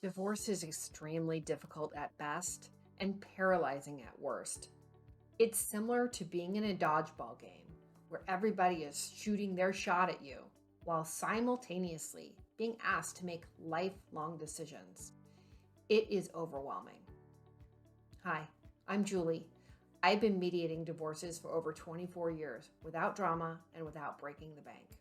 Divorce is extremely difficult at best and paralyzing at worst. It's similar to being in a dodgeball game where everybody is shooting their shot at you while simultaneously being asked to make lifelong decisions. It is overwhelming. Hi, I'm Julie. I've been mediating divorces for over 24 years without drama and without breaking the bank.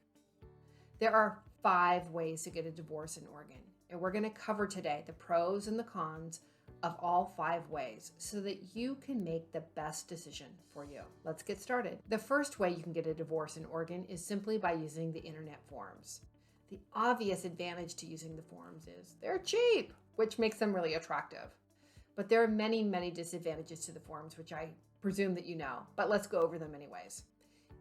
There are 5 ways to get a divorce in Oregon, and we're going to cover today the pros and the cons of all 5 ways so that you can make the best decision for you. Let's get started. The first way you can get a divorce in Oregon is simply by using the internet forums. The obvious advantage to using the forums is they're cheap, which makes them really attractive. But there are many, many disadvantages to the forums, which I presume that you know, but let's go over them anyways.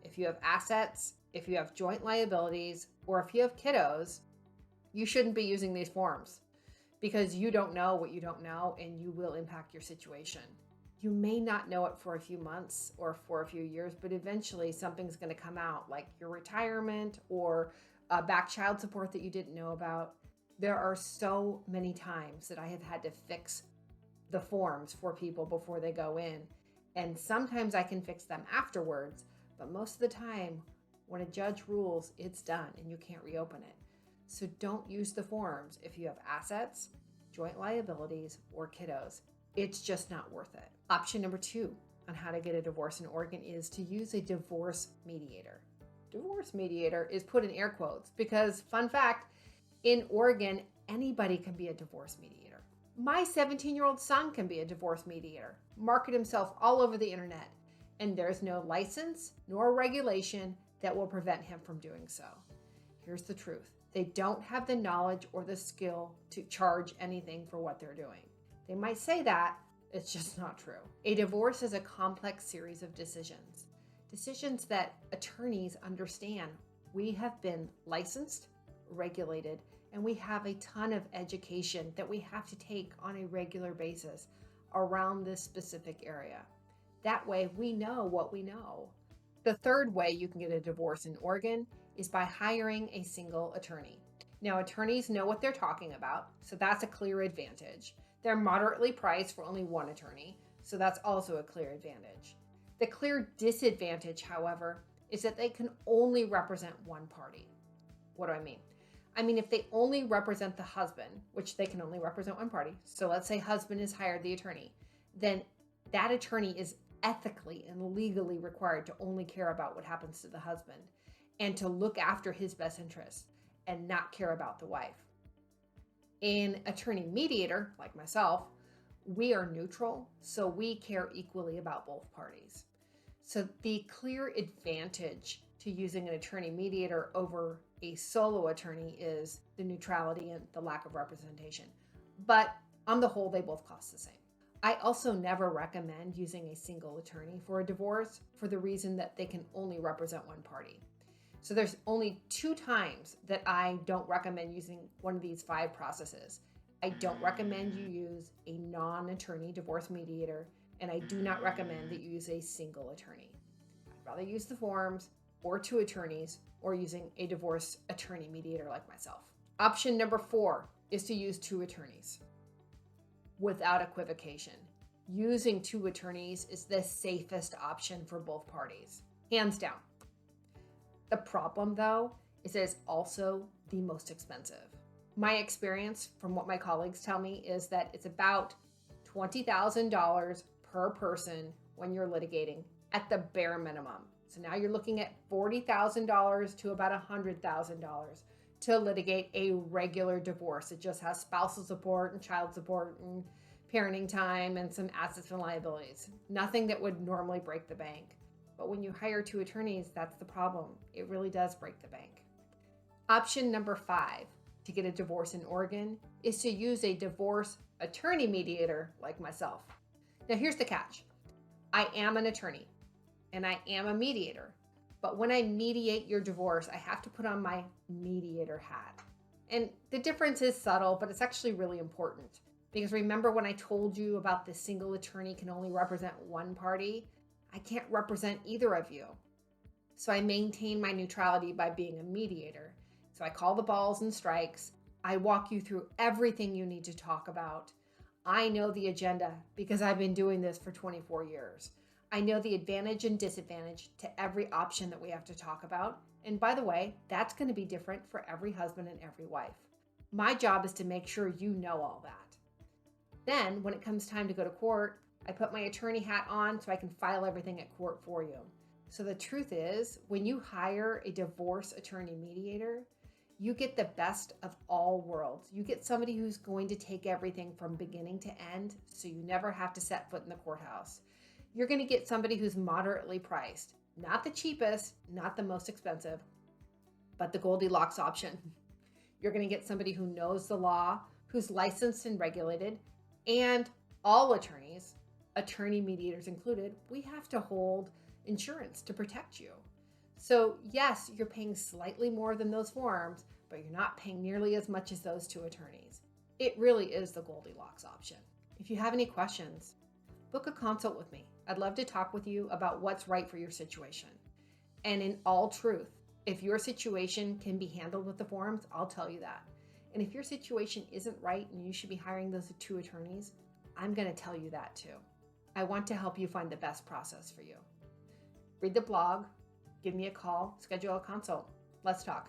If you have assets, if you have joint liabilities, or if you have kiddos, you shouldn't be using these forms because you don't know what you don't know and you will impact your situation. You may not know it for a few months or for a few years, but eventually something's going to come out, like your retirement or back child support that you didn't know about. There are so many times that I have had to fix the forms for people before they go in, and sometimes I can fix them afterwards, but most of the time when a judge rules, it's done and you can't reopen it. So don't use the forms if you have assets, joint liabilities, or kiddos. It's just not worth it. Option number 2 on how to get a divorce in Oregon is to use a divorce mediator. Divorce mediator is put in air quotes because, fun fact, in Oregon, anybody can be a divorce mediator. My 17-year-old son can be a divorce mediator, market himself all over the internet, and there's no license nor regulation that will prevent him from doing so. Here's the truth. They don't have the knowledge or the skill to charge anything for what they're doing. They might say that, it's just not true. A divorce is a complex series of decisions that attorneys understand. We have been licensed, regulated, and we have a ton of education that we have to take on a regular basis around this specific area. That way we know what we know. The third way you can get a divorce in Oregon is by hiring a single attorney. Now, attorneys know what they're talking about, so that's a clear advantage. They're moderately priced for only one attorney, so that's also a clear advantage. The clear disadvantage, however, is that they can only represent one party. What do I mean? I mean, if they only represent the husband, which they can only represent one party, so let's say husband has hired the attorney, then that attorney is ethically and legally required to only care about what happens to the husband and to look after his best interests and not care about the wife. An attorney mediator, like myself, we are neutral, so we care equally about both parties. So the clear advantage to using an attorney mediator over a solo attorney is the neutrality and the lack of representation. But on the whole, they both cost the same. I also never recommend using a single attorney for a divorce for the reason that they can only represent one party. So there's only 2 times that I don't recommend using one of these 5 processes. I don't recommend you use a non-attorney divorce mediator, and I do not recommend that you use a single attorney. I'd rather use the forms or 2 attorneys or using a divorce attorney mediator like myself. Option number 4 is to use 2 attorneys. Without equivocation, using 2 attorneys is the safest option for both parties, hands down. The problem, though, is that it's also the most expensive. My experience from what my colleagues tell me is that it's about $20,000 per person when you're litigating at the bare minimum. So now you're looking at $40,000 to about $100,000 to litigate a regular divorce. It just has spousal support and child support and parenting time and some assets and liabilities. Nothing that would normally break the bank. But when you hire 2 attorneys, that's the problem. It really does break the bank. Option number 5 to get a divorce in Oregon is to use a divorce attorney mediator like myself. Now here's the catch. I am an attorney and I am a mediator. But when I mediate your divorce, I have to put on my mediator hat. And the difference is subtle, but it's actually really important. Because remember when I told you about the single attorney can only represent one party? I can't represent either of you. So I maintain my neutrality by being a mediator. So I call the balls and strikes. I walk you through everything you need to talk about. I know the agenda because I've been doing this for 24 years. I know the advantage and disadvantage to every option that we have to talk about. And by the way, that's going to be different for every husband and every wife. My job is to make sure you know all that. Then, when it comes time to go to court, I put my attorney hat on so I can file everything at court for you. So the truth is, when you hire a divorce attorney mediator, you get the best of all worlds. You get somebody who's going to take everything from beginning to end, so you never have to set foot in the courthouse. You're going to get somebody who's moderately priced, not the cheapest, not the most expensive, but the Goldilocks option. You're going to get somebody who knows the law, who's licensed and regulated, and all attorneys, attorney mediators included, we have to hold insurance to protect you. So yes, you're paying slightly more than those forms, but you're not paying nearly as much as those two attorneys. It really is the Goldilocks option. If you have any questions, book a consult with me. I'd love to talk with you about what's right for your situation. And in all truth, if your situation can be handled with the forms, I'll tell you that. And if your situation isn't right and you should be hiring those two attorneys, I'm going to tell you that too. I want to help you find the best process for you. Read the blog, give me a call, schedule a consult. Let's talk.